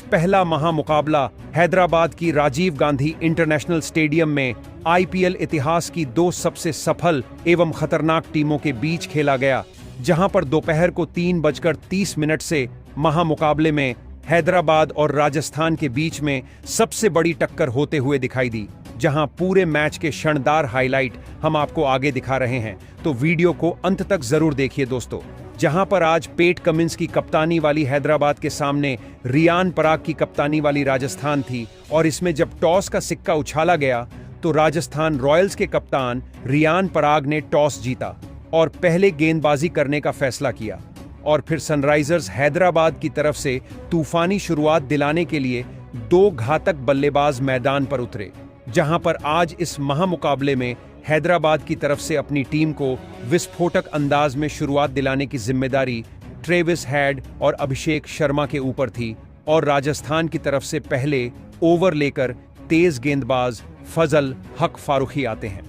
पहला महामुकाबला हैदराबाद की Rajiv Gandhi international stadium में आईपीएल इतिहास की दो सबसे सफल एवं खतरनाक टीमों के बीच खेला गया, जहां पर दोपहर को 3:30 से महामुकाबले में हैदराबाद और राजस्थान के बीच में सबसे बड़ी टक्कर होते हुए दिखाई दी। जहां पूरे मैच के शानदार हाईलाइट हम आपको आगे दिखा रहे हैं, तो वीडियो को अंत तक जरूर देखिए दोस्तों। जहां पर आज पेट कमिंस की कप्तानी वाली हैदराबाद के सामने रियान पराग की कप्तानी वाली राजस्थान थी, और इसमें जब टॉस का सिक्का उछाला गया तो राजस्थान रॉयल्स के कप्तान रियान पराग ने टॉस जीता और पहले गेंदबाजी करने का फैसला किया, और फिर सनराइजर्स हैदराबाद की तरफ से तूफानी शुरुआत दिलाने के लिए दो घातक बल्लेबाज मैदान पर उतरे। जहां पर आज इस महामुकाबले में हैदराबाद की तरफ से अपनी टीम को विस्फोटक अंदाज में शुरुआत दिलाने की जिम्मेदारी ट्रेविस हेड और अभिषेक शर्मा के ऊपर थी, और राजस्थान की तरफ से पहले ओवर लेकर तेज गेंदबाज फजल हक फारूकी आते हैं,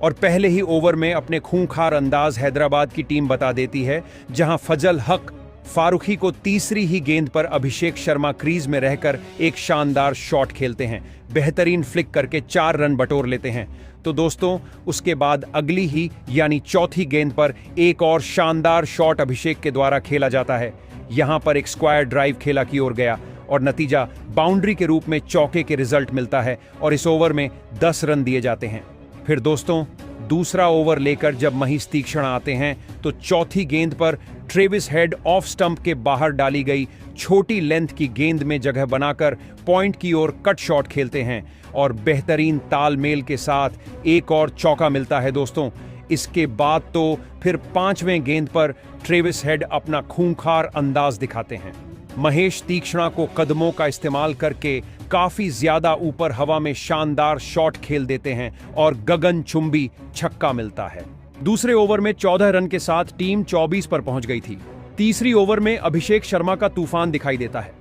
और पहले ही ओवर में अपने खूंखार अंदाज हैदराबाद की टीम बता देती है, जहां फजल हक फारूकी को तीसरी ही गेंद पर अभिषेक शर्मा क्रीज में रहकर एक शानदार शॉट खेलते हैं, बेहतरीन फ्लिक करके 4 रन बटोर लेते हैं। तो दोस्तों, उसके बाद अगली ही यानी चौथी गेंद पर एक और शानदार शॉट अभिषेक के द्वारा खेला जाता है। यहां पर एक स्क्वायर ड्राइव खेला की ओर गया और नतीजा बाउंड्री के रूप में चौके के रिजल्ट मिलता है, और इस ओवर में 10 रन दिए जाते हैं। फिर दोस्तों, दूसरा ओवर लेकर जब महेश तीक्ष्ण आते हैं तो चौथी गेंद पर ट्रेविस हेड ऑफ स्टंप के बाहर डाली गई छोटी लेंथ की गेंद में जगह बनाकर पॉइंट की ओर कट शॉट खेलते हैं, और बेहतरीन तालमेल के साथ एक और चौका मिलता है दोस्तों। इसके बाद तो फिर 5वें गेंद पर ट्रेविस हेड अपना खूंखार अंदाज दिखाते हैं। महेश तीक्ष्णा को कदमों का इस्तेमाल करके काफी ज्यादा ऊपर हवा में शानदार शॉट खेल देते हैं और गगनचुंबी छक्का मिलता है। दूसरे ओवर में 14 रन के साथ टीम 24 पर पहुंच गई थी। तीसरी ओवर में अभिषेक शर्मा का तूफान दिखाई देता है।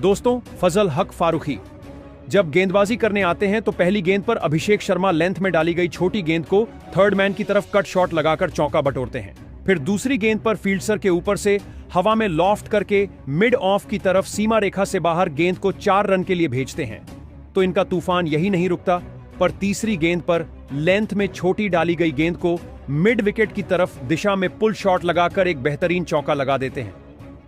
दोस्तों, फजल हक फारूकी जब गेंदबाजी करने आते हैं तो पहली गेंद पर अभिषेक शर्मा लेंथ में डाली गई छोटी गेंद को थर्ड मैन की तरफ कट शॉट लगाकर चौका बटोरते हैं। फिर दूसरी गेंद पर फील्डसर के ऊपर से हवा में लॉफ्ट करके मिड ऑफ की तरफ सीमा रेखा से बाहर गेंद को 4 रन के लिए भेजते हैं। तो इनका तूफान यही नहीं रुकता, पर तीसरी गेंद पर लेंथ में छोटी डाली गई गेंद को मिड विकेट की तरफ दिशा में पुल शॉट लगाकर एक बेहतरीन चौका लगा देते हैं।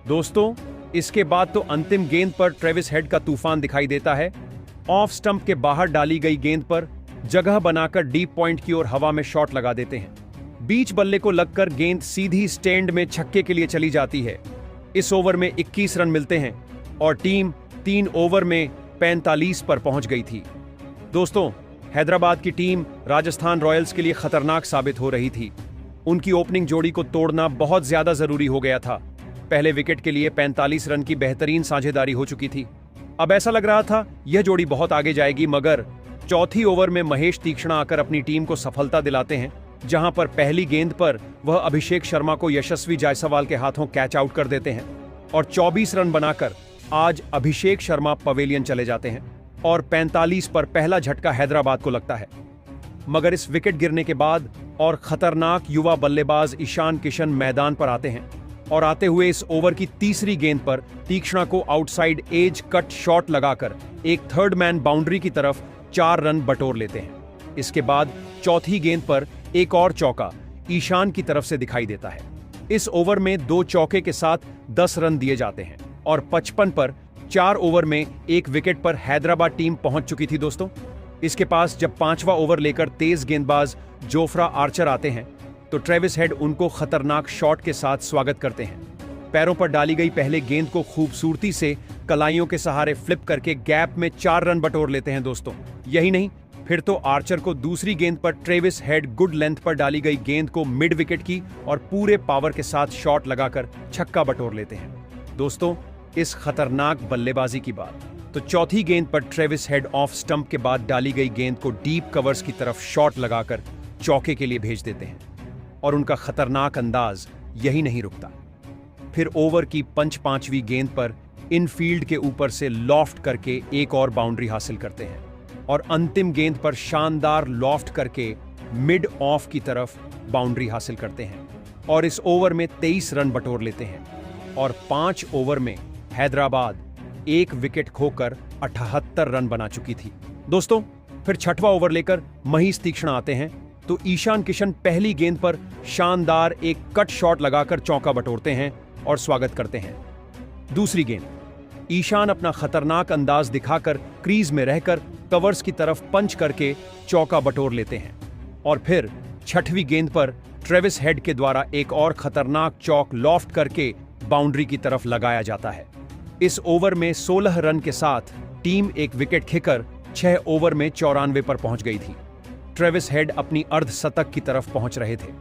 दोस्तों, इसके बाद तो अंतिम गेंद पर ट्रेविस हेड का तूफान दिखाई देता है। ऑफ स्टंप के बाहर डाली गई गेंद पर जगह बनाकर डीप पॉइंट की ओर हवा में शॉट लगा देते हैं। बीच बल्ले को लगकर गेंद सीधी स्टैंड में छक्के के लिए चली जाती है। इस ओवर में 21 रन मिलते हैं और टीम 3 ओवर में 45 पर पहुंच गई थी। दोस्तों, हैदराबाद की टीम राजस्थान रॉयल्स के लिए खतरनाक साबित हो रही थी। उनकी ओपनिंग जोड़ी को तोड़ना बहुत ज्यादा जरूरी हो गया था। पहले विकेट के लिए 45 रन की बेहतरीन साझेदारी हो चुकी थी। अब ऐसा लग रहा था यह जोड़ी बहुत आगे जाएगी, मगर चौथी ओवर में महेश तीक्ष्ण आकर अपनी टीम को सफलता दिलाते हैं, जहां पर पहली गेंद पर वह अभिषेक शर्मा को यशस्वी जायसवाल के हाथों कैच आउट कर देते हैं, और 24 रन बनाकर आज अभिषेक शर्मा पवेलियन चले जाते हैं, और 45 पर पहला झटका हैदराबाद को लगता है। मगर इस विकेट गिरने के बाद और खतरनाक युवा बल्लेबाज ईशान किशन मैदान पर आते हैं, और आते हुए इस ओवर की तीसरी गेंद पर तीक्ष्णा को आउटसाइड एज कट शॉट लगाकर एक थर्ड मैन बाउंड्री की तरफ 4 रन बटोर लेते हैं। इसके बाद चौथी गेंद पर एक और चौका ईशान की तरफ से दिखाई देता है। इस ओवर में 2 चौके के साथ 10 रन दिए जाते हैं, और 55 पर 4 ओवर में 1 विकेट पर हैदराबाद टीम पहुंच चुकी थी। दोस्तों, इसके पास जब 5वां ओवर लेकर तेज गेंदबाज जोफ्रा आर्चर आते हैं तो ट्रेविस हेड उनको खतरनाक शॉट के साथ स्वागत करते हैं। पैरों पर डाली गई पहले गेंद को खूबसूरती से कलाइयों के सहारे फ्लिप करके गैप में 4 रन बटोर लेते हैं। दोस्तों, यही नहीं, फिर तो आर्चर को दूसरी गेंद पर ट्रेविस हेड गुड लेंथ पर डाली गई गेंद को मिड विकेट की और पूरे पावर के साथ शॉट लगाकर छक्का बटोर लेते हैं। दोस्तों, इस खतरनाक बल्लेबाजी की बात तो चौथी गेंद पर ट्रेविस हेड ऑफ स्टंप के बाद डाली गई गेंद को डीप कवर्स की तरफ शॉट लगाकर चौके के लिए भेज देते हैं, और उनका खतरनाक अंदाज यही नहीं रुकता। फिर ओवर की 5वीं गेंद पर इनफील्ड के ऊपर से लॉफ्ट करके एक और बाउंड्री हासिल करते हैं, और अंतिम गेंद पर शानदार लॉफ्ट करके मिड ऑफ की तरफ बाउंड्री हासिल करते हैं, और इस ओवर में 23 रन बटोर लेते हैं। और 5 ओवर में हैदराबाद एक विकेट खोकर 78 रन बना चुकी थी। दोस्तों, फिर छठवां ओवर लेकर महीश तीक्ष्ण आते हैं तो ईशान किशन पहली गेंद पर शानदार एक कट शॉट लगाकर चौका बटोरते हैं और स्वागत करते हैं। दूसरी गेंद, ईशान अपना खतरनाक अंदाज दिखाकर क्रीज में रहकर कवर्स की तरफ पंच करके चौका बटोर लेते हैं। और फिर छठवीं गेंद पर ट्रेविस हेड के द्वारा एक और खतरनाक चौक लॉफ्ट करके बाउंड्री की तरफ लगाया जाता है। इस ओवर में 16 रन के साथ टीम एक विकेट खेकर 6 ओवर में 94 पर पहुंच गई थी। ट्रेविस हेड अपनी अर्धशतक की तरफ पहुंच रहे थे।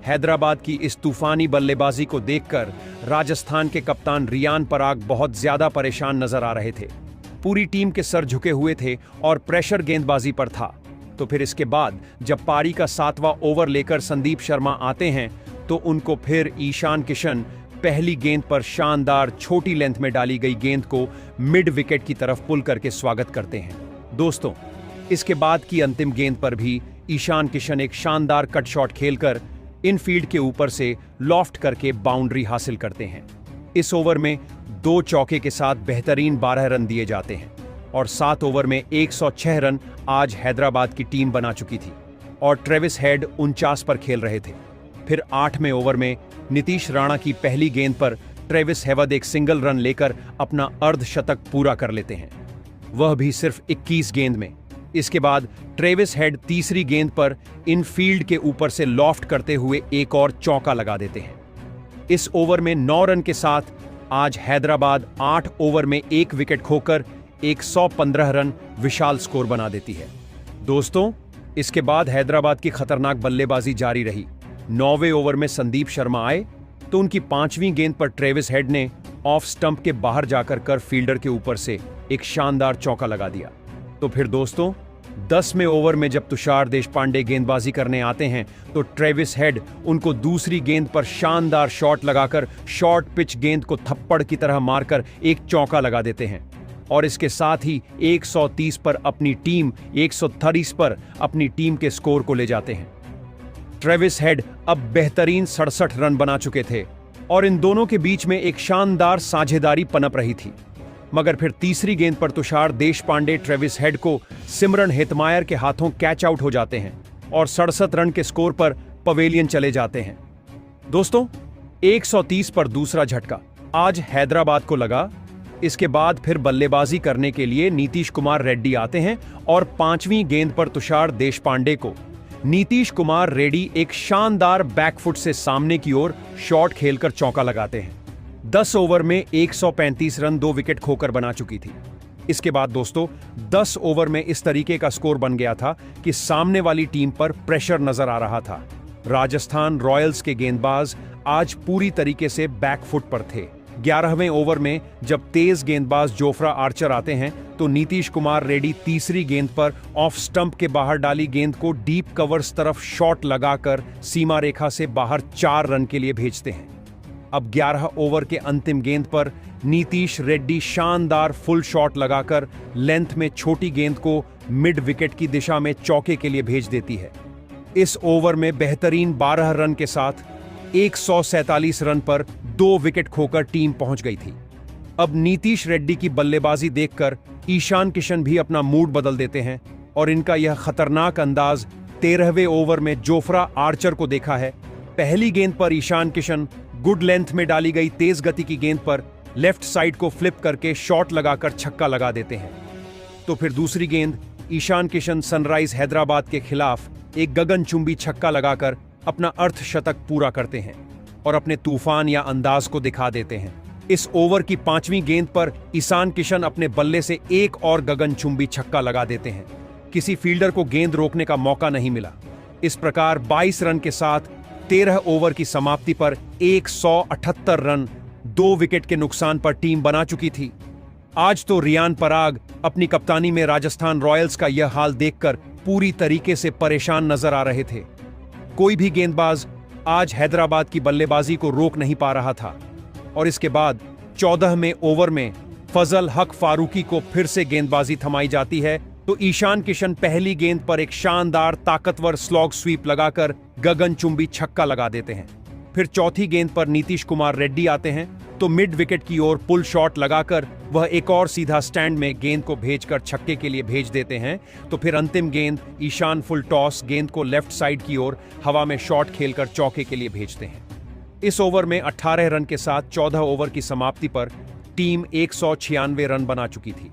हैदराबाद की इस तूफानी बल्लेबाजी को देखकर राजस्थान के कप्तान रियान पराग बहुत ज्यादा परेशान नजर आ रहे थे। पूरी टीम के सर झुके हुए थे और प्रेशर गेंदबाजी पर था। तो फिर इसके बाद जब पारी का 7वां ओवर लेकर संदीप शर्मा आते हैं तो उनको फिर ईशान किशन पहली गेंद पर शानदार छोटी लेंथ में डाली गई गेंद को मिड विकेट की तरफ पुल करके स्वागत करते हैं। दोस्तों, इसके बाद की अंतिम गेंद पर भी ईशान किशन एक शानदार कट शॉट खेलकर इनफील्ड के ऊपर से लॉफ्ट करके बाउंड्री हासिल करते हैं। इस ओवर में 2 चौके के साथ बेहतरीन 12 रन दिए जाते हैं और 7 ओवर में 106 रन आज हैदराबाद की टीम बना चुकी थी और ट्रेविस हेड 49 पर खेल रहे थे। फिर 8वें ओवर में नीतीश राणा की पहली गेंद पर ट्रेविस हेड एक सिंगल रन लेकर अपना अर्धशतक पूरा कर लेते हैं, वह भी सिर्फ 21 गेंद में। इसके बाद ट्रेविस हेड तीसरी गेंद पर इनफील्ड के ऊपर से लॉफ्ट करते हुए एक और चौका लगा देते हैं। इस ओवर में 9 रन के साथ आज हैदराबाद 8 ओवर में 1 विकेट खोकर 115 रन विशाल स्कोर बना देती है। दोस्तों, इसके बाद हैदराबाद की खतरनाक बल्लेबाजी जारी रही। 9वें ओवर में संदीप शर्मा आए तो उनकी 5वीं गेंद पर ट्रेविस हेड ने ऑफ स्टंप के बाहर जाकर कर फील्डर के ऊपर से एक शानदार चौका लगा दिया। तो फिर दोस्तों, 10वें ओवर में जब तुषार देशपांडे गेंदबाजी करने आते हैं तो ट्रेविस हेड उनको दूसरी गेंद पर शानदार शॉट लगाकर शॉर्ट पिच गेंद को थप्पड़ की तरह मारकर एक चौका लगा देते हैं और इसके साथ ही 130 पर अपनी टीम 130 पर अपनी टीम के स्कोर को ले जाते हैं। ट्रेविस हेड अब बेहतरीन 67 रन बना चुके थे और इन दोनों के बीच में एक शानदार साझेदारी पनप रही थी। मगर फिर तीसरी गेंद पर तुषार देशपांडे ट्रेविस हेड को सिमरन हेतमायर के हाथों कैच आउट हो जाते हैं और 67 रन के स्कोर पर पवेलियन चले जाते हैं। दोस्तों, 130 पर दूसरा झटका आज हैदराबाद को लगा। इसके बाद फिर बल्लेबाजी करने के लिए नीतीश कुमार रेड्डी आते हैं और 5वीं गेंद पर तुषार देशपांडे को नीतीश कुमार रेड्डी एक शानदार बैकफुट से सामने की ओर शॉट खेलकर चौका लगाते हैं। 10 ओवर में 135 रन 2 विकेट खोकर बना चुकी थी। इसके बाद दोस्तों, 10 ओवर में इस तरीके का स्कोर बन गया था कि सामने वाली टीम पर प्रेशर नजर आ रहा था। राजस्थान रॉयल्स के गेंदबाज आज पूरी तरीके से बैकफुट पर थे। 11वें ओवर में जब तेज गेंदबाज जोफ्रा आर्चर आते हैं तो नीतीश कुमार रेड्डी तीसरी गेंद पर ऑफ स्टंप के बाहर डाली गेंद को डीप कवर्स तरफ शॉट लगाकर सीमा रेखा से बाहर 4 रन के लिए भेजते हैं। अब 11 ओवर के अंतिम गेंद पर नीतीश रेड्डी शानदार फुल शॉट लगाकर लेंथ में छोटी गेंद को मिड विकेट की दिशा में चौके के लिए भेज देती है। इस ओवर में बेहतरीन 12 रन के साथ 147 रन पर 2 विकेट खोकर टीम पहुंच गई थी। अब नीतीश रेड्डी की बल्लेबाजी देखकर ईशान किशन भी अपना मूड बदल देते हैं और इनका यह खतरनाक अंदाज 13वें ओवर में जोफ्रा आर्चर को देखा है। पहली गेंद पर ईशान किशन गुड लेंथ में डाली गई तेज गति की गेंद पर लेफ्ट साइड को फ्लिप करके शॉट लगाकर छक्का लगा देते हैं। तो फिर दूसरी गेंद ईशान किशन सनराइज हैदराबाद के खिलाफ एक गगनचुंबी छक्का लगाकर अपना अर्धशतक पूरा करते हैं और अपने तूफान या अंदाज को दिखा देते हैं। इस ओवर की 5वीं गेंद पर ईशान किशन अपने बल्ले से एक और गगनचुंबी छक्का लगा देते हैं। किसी फील्डर को गेंद रोकने का मौका नहीं मिला। इस प्रकार 22 रन के साथ 13 ओवर की समाप्ति पर 178 रन 2 विकेट के नुकसान पर टीम बना चुकी थी। आज तो रियान पराग अपनी कप्तानी में राजस्थान रॉयल्स का यह हाल देखकर पूरी तरीके से परेशान नजर आ रहे थे। कोई भी गेंदबाज आज हैदराबाद की बल्लेबाजी को रोक नहीं पा रहा था और इसके बाद 14वें ओवर में फजल हक फारूकी को फिर से गेंदबाजी थमाई जाती है तो ईशान किशन पहली गेंद पर एक शानदार ताकतवर स्लॉग स्वीप लगाकर गगनचुंबी छक्का लगा देते हैं। फिर चौथी गेंद पर नीतीश कुमार रेड्डी आते हैं तो मिड विकेट की ओर पुल शॉट लगाकर वह एक और सीधा स्टैंड में गेंद को भेजकर छक्के के लिए भेज देते हैं। तो फिर अंतिम गेंद ईशान फुल टॉस गेंद को लेफ्ट साइड की ओर हवा में शॉट खेलकर चौके के लिए भेजते हैं। इस ओवर में 18 रन के साथ 14 ओवर की समाप्ति पर टीम 196 रन बना चुकी थी।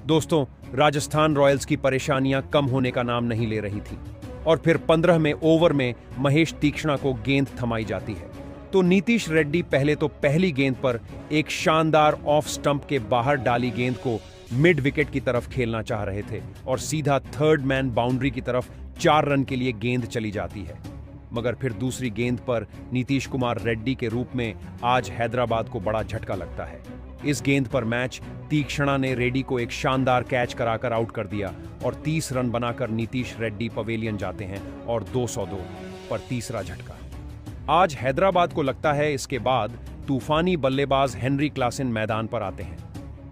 दोस्तों, राजस्थान रॉयल्स की परेशानियां कम होने का नाम नहीं ले रही थी और फिर 15वें ओवर में महेश तीक्ष्णा को गेंद थमाई जाती है। तो नीतीश रेड्डी पहले तो पहली गेंद पर एक शानदार ऑफ स्टंप के बाहर डाली गेंद को मिड विकेट की तरफ खेलना चाह रहे थे और सीधा थर्ड मैन बाउंड्री की तरफ 4 रन के लिए गेंद चली जाती है। मगर फिर दूसरी गेंद पर नीतीश कुमार रेड्डी के रूप में आज हैदराबाद को बड़ा झटका लगता है। इस गेंद पर मैच तीक्ष्णा ने रेड्डी को एक शानदार कैच कराकर आउट कर दिया और 30 रन बनाकर नीतीश रेड्डी पवेलियन जाते हैं और 202 पर तीसरा झटका। आज हैदराबाद को लगता है इसके बाद तूफानी बल्लेबाज हेनरी क्लासेन मैदान पर आते हैं।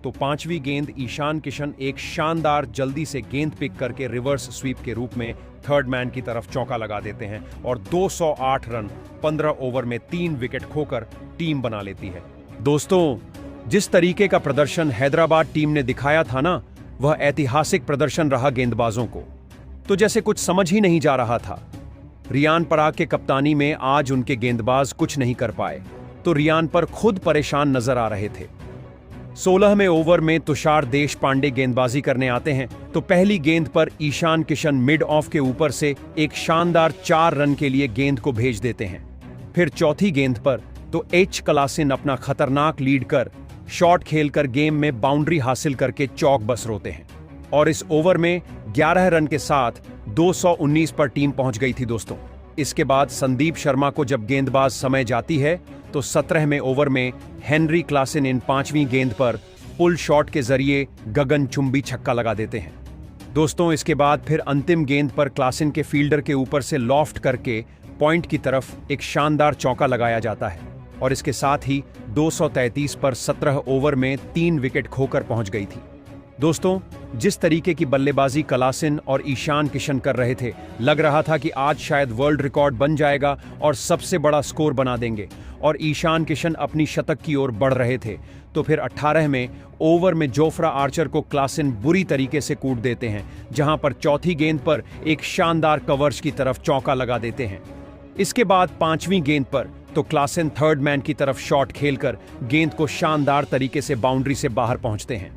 तो 5वीं गेंद ईशान किशन एक शानदार जल्दी से गेंद पिक करके रिवर्स स्वीप के रूप में थर्ड मैन की तरफ चौका लगा देते हैं और 208 रन 15 ओवर में 3 विकेट खोकर टीम बना लेती है। दोस्तों, जिस तरीके का प्रदर्शन हैदराबाद टीम ने दिखाया था ना, वह ऐतिहासिक प्रदर्शन रहा गेंदबाजों को तो जैसे कुछ समझ ही नहीं जा रहा था। रियान पराग के कप्तानी में आज उनके गेंदबाज कुछ नहीं कर पाए तो रियान पर खुद परेशान नजर आ रहे थे। 16वें ओवर में तुषार देशपांडे गेंदबाजी करने आते हैं तो पहली गेंद पर ईशान किशन मिड ऑफ के ऊपर से एक शानदार 4 रन के लिए गेंद को भेज देते हैं। फिर चौथी गेंद पर तो एच क्लासेन अपना खतरनाक लीड कर शॉट खेलकर गेम में बाउंड्री हासिल करके चौक बस रोते हैं और इस ओवर में 11 रन के साथ 219 पर टीम पहुंच गई थी। दोस्तों, इसके बाद संदीप शर्मा को जब गेंदबाज समय जाती है तो 17वें ओवर में हेनरी क्लासेन इन 5वीं गेंद पर पुल शॉट के जरिए गगनचुंबी छक्का लगा देते हैं। दोस्तों, इसके बाद फिर अंतिम गेंद पर क्लासेन के फील्डर के ऊपर से लॉफ्ट करके पॉइंट की तरफ एक शानदार चौका लगाया जाता है और इसके साथ ही 233 पर 17 ओवर में 3 विकेट खोकर पहुंच गई थी। दोस्तों, जिस तरीके की बल्लेबाजी क्लासेन और ईशान किशन कर रहे थे, लग रहा था कि आज शायद वर्ल्ड रिकॉर्ड बन जाएगा और सबसे बड़ा स्कोर बना देंगे और ईशान किशन अपनी शतक की ओर बढ़ रहे थे। तो फिर 18वें ओवर में जोफ्रा आर्चर को क्लासेन बुरी तरीके से कूट देते हैं, जहां पर चौथी गेंद पर एक शानदार कवर्स की तरफ चौका लगा देते हैं। इसके बाद 5वीं गेंद पर तो क्लासेन थर्ड मैन की तरफ शॉट खेलकर गेंद को शानदार तरीके से बाउंड्री से बाहर पहुंचते हैं।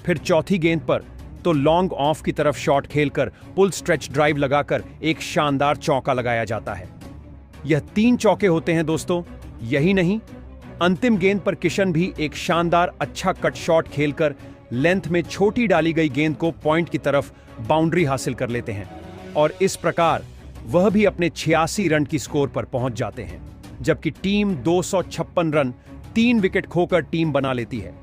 फिर चौथी गेंद पर तो लॉन्ग ऑफ की तरफ शॉट खेलकर पुल स्ट्रेच ड्राइव लगाकर एक शानदार चौका लगाया जाता है। यह 3 चौके होते हैं दोस्तों। यही नहीं, अंतिम गेंद पर किशन भी एक शानदार अच्छा कट शॉट खेलकर लेंथ में छोटी डाली गई गेंद को पॉइंट की तरफ बाउंड्री हासिल कर लेते हैं और इस प्रकार वह भी अपने 86 रन की स्कोर पर पहुंच जाते हैं, जबकि टीम 256 रन 3 विकेट खोकर टीम बना लेती है।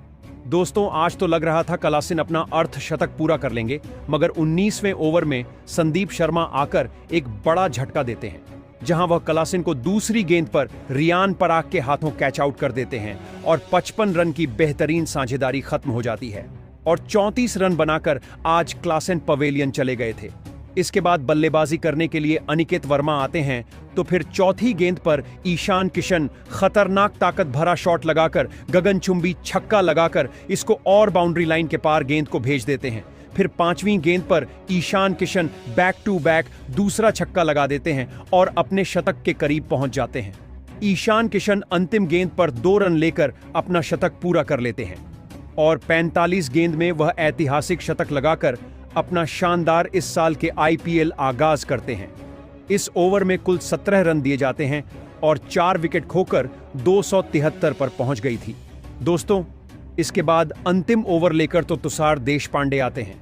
दोस्तों, आज तो लग रहा था क्लासेन अपना अर्धशतक पूरा कर लेंगे, मगर 19वें ओवर में संदीप शर्मा आकर एक बड़ा झटका देते हैं, जहां वह क्लासेन को दूसरी गेंद पर रियान पराग के हाथों कैच आउट कर देते हैं और 55 रन की बेहतरीन साझेदारी खत्म हो जाती है और 34 रन बनाकर आज क्लासेन पवेलियन चले गए थे। इसके बाद बल्लेबाजी करने के लिए अनिकेत वर्मा आते हैं तो फिर चौथी गेंद पर ईशान किशन खतरनाक ताकत भरा शॉट लगाकर गगनचुंबी छक्का लगाकर इसको और बाउंड्री लाइन के पार गेंद को भेज देते हैं। फिर 5वीं गेंद पर Ishan Kishan back to back दूसरा छक्का लगा देते हैं और अपने शतक के करीब पहुंच जाते हैं। ईशान किशन अंतिम गेंद पर 2 रन लेकर अपना शतक पूरा कर लेते हैं और 45 गेंद में वह ऐतिहासिक शतक लगाकर अपना शानदार इस साल के आईपीएल आगाज करते हैं। इस ओवर में कुल 17 रन दिए जाते हैं और 4 विकेट खोकर 273 पर पहुंच गई थी। दोस्तों, इसके बाद अंतिम ओवर लेकर तो तुषार देशपांडे आते हैं।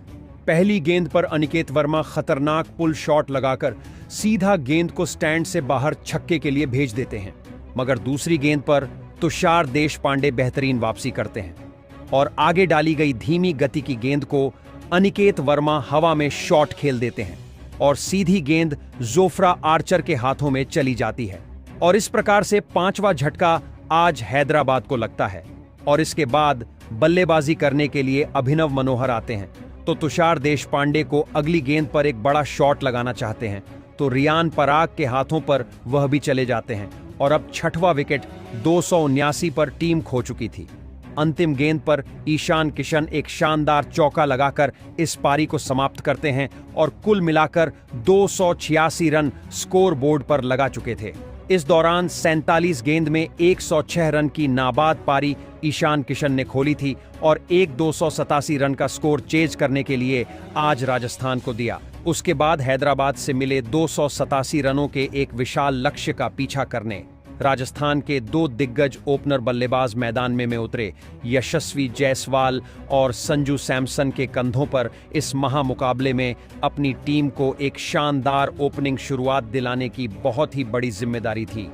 पहली गेंद पर अनिकेत वर्मा खतरनाक पुल शॉट लगाकर सीधा गेंद को स्टैंड से बाहर छक्के के लिए भेज देते हैं, मगर दूसरी गेंद पर तुषार देशपांडे बेहतरीन वापसी करते हैं और आगे डाली गई धीमी गति की गेंद को अनिकेत वर्मा हवा में शॉट खेल देते हैं और सीधी गेंद जोफ्रा आर्चर के हाथों में चली जाती है और इस प्रकार से 5वां झटका आज हैदराबाद को लगता है। और इसके बाद बल्लेबाजी करने के लिए अभिनव मनोहर आते हैं तो तुषार देशपांडे को अगली गेंद पर एक बड़ा शॉट लगाना चाहते हैं तो रियान पराग के हाथों पर वह भी चले जाते हैं और अब छठवां विकेट 279 पर टीम खो चुकी थी। अंतिम गेंद पर ईशान किशन एक शानदार चौका लगाकर इस पारी को समाप्त करते हैं और कुल मिलाकर 286 रन स्कोर बोर्ड पर लगा चुके थे। इस दौरान 47 गेंद में 106 रन की नाबाद पारी ईशान किशन ने खोली थी और एक 287 रन का स्कोर चेज करने के लिए आज राजस्थान को दिया। उसके बाद हैदराबाद से मिले 287 रनों के एक विशाल लक्ष्य का पीछा करने राजस्थान के दो दिग्गज ओपनर बल्लेबाज मैदान में उतरे। यशस्वी जायसवाल और संजू सैमसन के कंधों पर इस महामुकाबले में अपनी टीम को एक शानदार ओपनिंग शुरुआत दिलाने की बहुत ही बड़ी जिम्मेदारी थी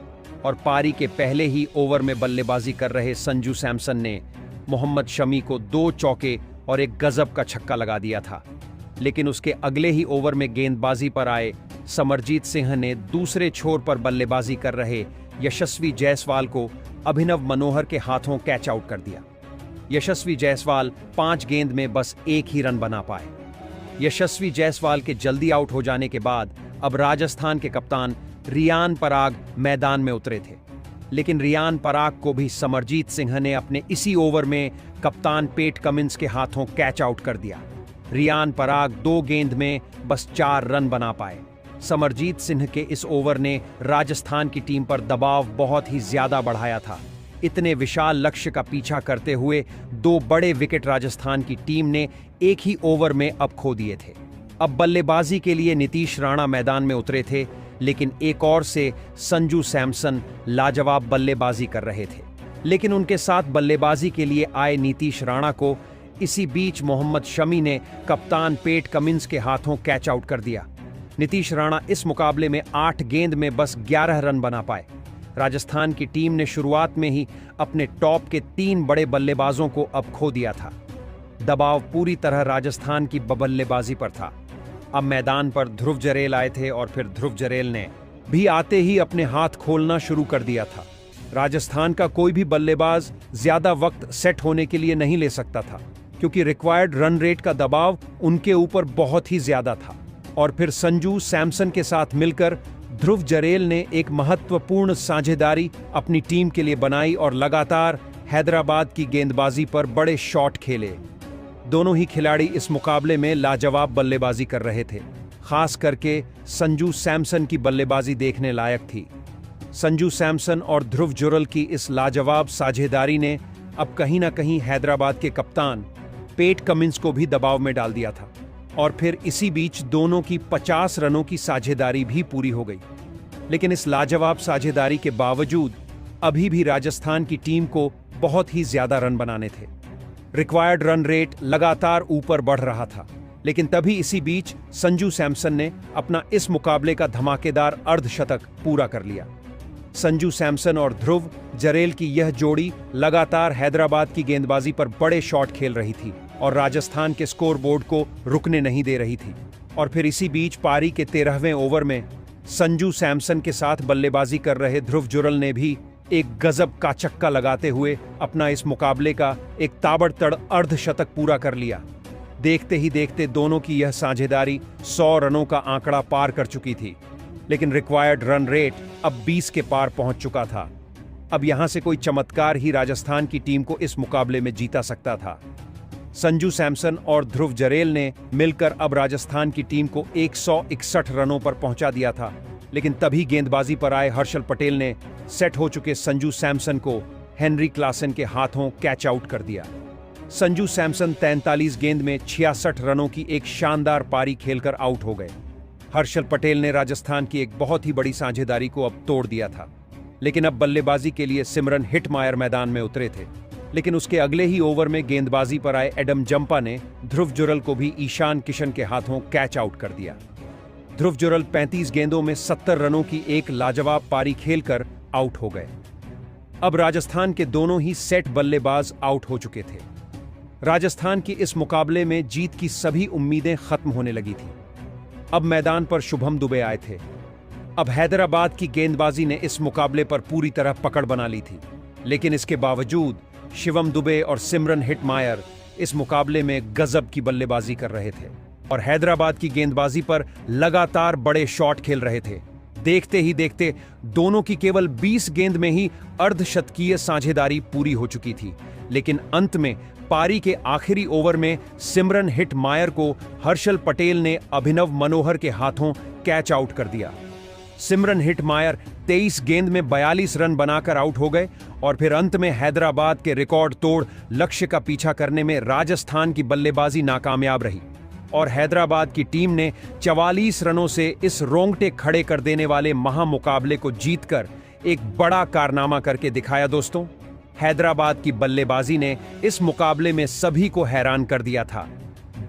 और पारी के पहले ही ओवर में बल्लेबाजी कर रहे संजू सैमसन ने मोहम्मद शमी को 2 चौके और एक गजब का छक्का लगा दिया था। लेकिन उसके अगले ही ओवर में गेंदबाजी पर आए समरजीत सिंह ने दूसरे छोर पर बल्लेबाजी कर रहे यशस्वी जायसवाल को अभिनव मनोहर के हाथों कैच आउट कर दिया। यशस्वी जायसवाल 5 गेंद में बस 1 ही रन बना पाए। यशस्वी जायसवाल के जल्दी आउट हो जाने के बाद अब राजस्थान के कप्तान रियान पराग मैदान में उतरे थे, लेकिन रियान पराग को भी समरजीत सिंह ने अपने इसी ओवर में कप्तान पेट कमिंस के हाथों कैच आउट कर दिया। रियान पराग 2 गेंद में बस 4 रन बना पाए। समरजीत सिंह के इस ओवर ने राजस्थान की टीम पर दबाव बहुत ही ज्यादा बढ़ाया था। इतने विशाल लक्ष्य का पीछा करते हुए 2 बड़े विकेट राजस्थान की टीम ने एक ही ओवर में अब खो दिए थे। अब बल्लेबाजी के लिए नीतीश राणा मैदान में उतरे थे, लेकिन एक और से संजू सैमसन लाजवाब बल्लेबाजी कर रहे थे। लेकिन उनके साथ बल्लेबाजी के लिए आए नीतीश राणा को इसी बीच मोहम्मद शमी ने कप्तान पेट कमिंस के हाथों कैच आउट कर दिया। नीतीश राणा इस मुकाबले में 8 गेंद में बस 11 रन बना पाए। राजस्थान की टीम ने शुरुआत में ही अपने टॉप के 3 बड़े बल्लेबाजों को अब खो दिया था। दबाव पूरी तरह राजस्थान की बल्लेबाजी पर था। अब मैदान पर ध्रुव जरेल आए थे और फिर ध्रुव जरेल ने भी आते ही अपने हाथ खोलना शुरू कर दिया था। राजस्थान का कोई भी बल्लेबाज ज्यादा वक्त सेट होने के लिए नहीं ले सकता था, क्योंकि रिक्वायर्ड रन रेट का दबाव उनके ऊपर बहुत ही ज्यादा था। और फिर संजू सैमसन के साथ मिलकर ध्रुव जरेल ने एक महत्वपूर्ण साझेदारी अपनी टीम के लिए बनाई और लगातार हैदराबाद की गेंदबाजी पर बड़े शॉट खेले। दोनों ही खिलाड़ी इस मुकाबले में लाजवाब बल्लेबाजी कर रहे थे। खास करके संजू सैमसन की बल्लेबाजी देखने लायक थी। संजू सैमसन और ध्रुव जुरल की इस लाजवाब साझेदारी ने अब कहीं ना कहीं हैदराबाद के कप्तान पेट कमिंस को भी दबाव में डाल दिया था। और फिर इसी बीच दोनों की 50 रनों की साझेदारी भी पूरी हो गई। लेकिन इस लाजवाब साझेदारी के बावजूद अभी भी राजस्थान की टीम को बहुत ही ज्यादा रन बनाने थे। रिक्वायर्ड रन रेट लगातार ऊपर बढ़ रहा था। लेकिन तभी इसी बीच संजू सैमसन ने अपना इस मुकाबले का धमाकेदार अर्धशतक पूरा कर लिया। संजू सैमसन और ध्रुव जरेल की यह जोड़ी लगातार हैदराबाद की गेंदबाजी पर बड़े शॉट खेल रही थी और राजस्थान के स्कोर बोर्ड को रुकने नहीं दे रही थी। और फिर इसी बीच पारी के 13वें ओवर में संजू सैमसन के साथ बल्लेबाजी कर रहे ध्रुव जुरल ने भी एक गजब का छक्का लगाते हुए अपना इस मुकाबले का एक ताबड़तोड़ अर्धशतक पूरा कर लिया। देखते ही देखते दोनों की यह साझेदारी 100 रनों का आंकड़ा पार कर चुकी थी। लेकिन रिक्वायर्ड रन रेट अब 20 के पार पहुंच चुका था। अब यहां से कोई चमत्कार ही राजस्थान की टीम को इस मुकाबले में जीता सकता था। संजू सैमसन और ध्रुव जरेल ने मिलकर अब राजस्थान की टीम को 161 रनों पर पहुंचा दिया था। लेकिन तभी गेंदबाजी पर आए हर्षल पटेल ने सेट हो चुके संजू सैमसन को हेनरी क्लासन के हाथों कैच आउट कर दिया। संजू सैमसन 43 गेंद में 66 रनों की एक शानदार पारी खेलकर आउट हो गए। हर्षल पटेल ने राजस्थान की एक बहुत ही बड़ी साझेदारी को अब तोड़ दिया था। लेकिन अब बल्लेबाजी के लिए सिमरन हिटमायर मैदान में उतरे थे। लेकिन उसके अगले ही ओवर में गेंदबाजी पर आए एडम जंपा ने ध्रुव जुरल को भी ईशान किशन के हाथों कैच आउट कर दिया। ध्रुव जुरल 35 गेंदों में 70 रनों की एक लाजवाब पारी खेलकर आउट हो गए। अब राजस्थान के दोनों ही सेट बल्लेबाज आउट हो चुके थे। राजस्थान की इस मुकाबले में जीत की सभी उम्मीदें खत्म होने लगी थी। अब मैदान पर शुभम दुबे आए थे। अब हैदराबाद की गेंदबाजी ने इस मुकाबले पर पूरी तरह पकड़ बना ली थी। लेकिन इसके बावजूद शिवम दुबे और सिमरन हिटमायर इस मुकाबले में गजब की बल्लेबाजी कर रहे थे और हैदराबाद की गेंदबाजी पर लगातार बड़े शॉट खेल रहे थे। देखते ही देखते दोनों की केवल 20 गेंद में ही अर्धशतकीय साझेदारी पूरी हो चुकी थी, लेकिन अंत में पारी के आखिरी ओवर में सिमरन हिटमायर को हर्षल पटेल ने अभिनव मनोहर के हाथों कैच आउट कर दिया। सिमरन हिटमायर 23 गेंद में 42 रन बनाकर आउट हो गए और फिर अंत में हैदराबाद के रिकॉर्ड तोड़ लक्ष्य का पीछा करने में राजस्थान की बल्लेबाजी नाकामयाब रही और हैदराबाद की टीम ने 44 रनों से इस रोंगटे खड़े कर देने वाले महामुकाबले को जीतकर एक बड़ा कारनामा करके दिखाया। दोस्तों, हैदराबाद की बल्लेबाजी ने इस मुकाबले में सभी को हैरान कर दिया था।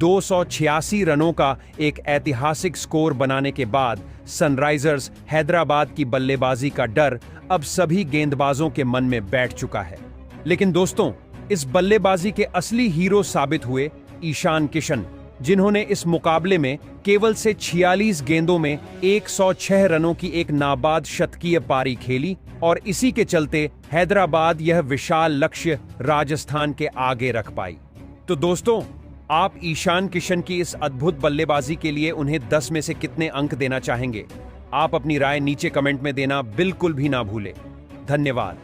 286 रनों का एक ऐतिहासिक स्कोर बनाने के बाद सनराइजर्स हैदराबाद की बल्लेबाजी का डर अब सभी गेंदबाजों के मन में बैठ चुका है। लेकिन दोस्तों, इस बल्लेबाजी के असली हीरो साबित हुए ईशान किशन, जिन्होंने इस मुकाबले में केवल से 46 गेंदों में 106 रनों की एक नाबाद शतकीय पारी खेली और इसी के चलते हैदराबाद यह विशाल लक्ष्य राजस्थान के आगे रख पाई। तो दोस्तों, आप ईशान किशन की इस अद्भुत बल्लेबाजी के लिए उन्हें 10 में से कितने अंक देना चाहेंगे? आप अपनी राय नीचे कमेंट में देना बिल्कुल भी ना भूलें। धन्यवाद।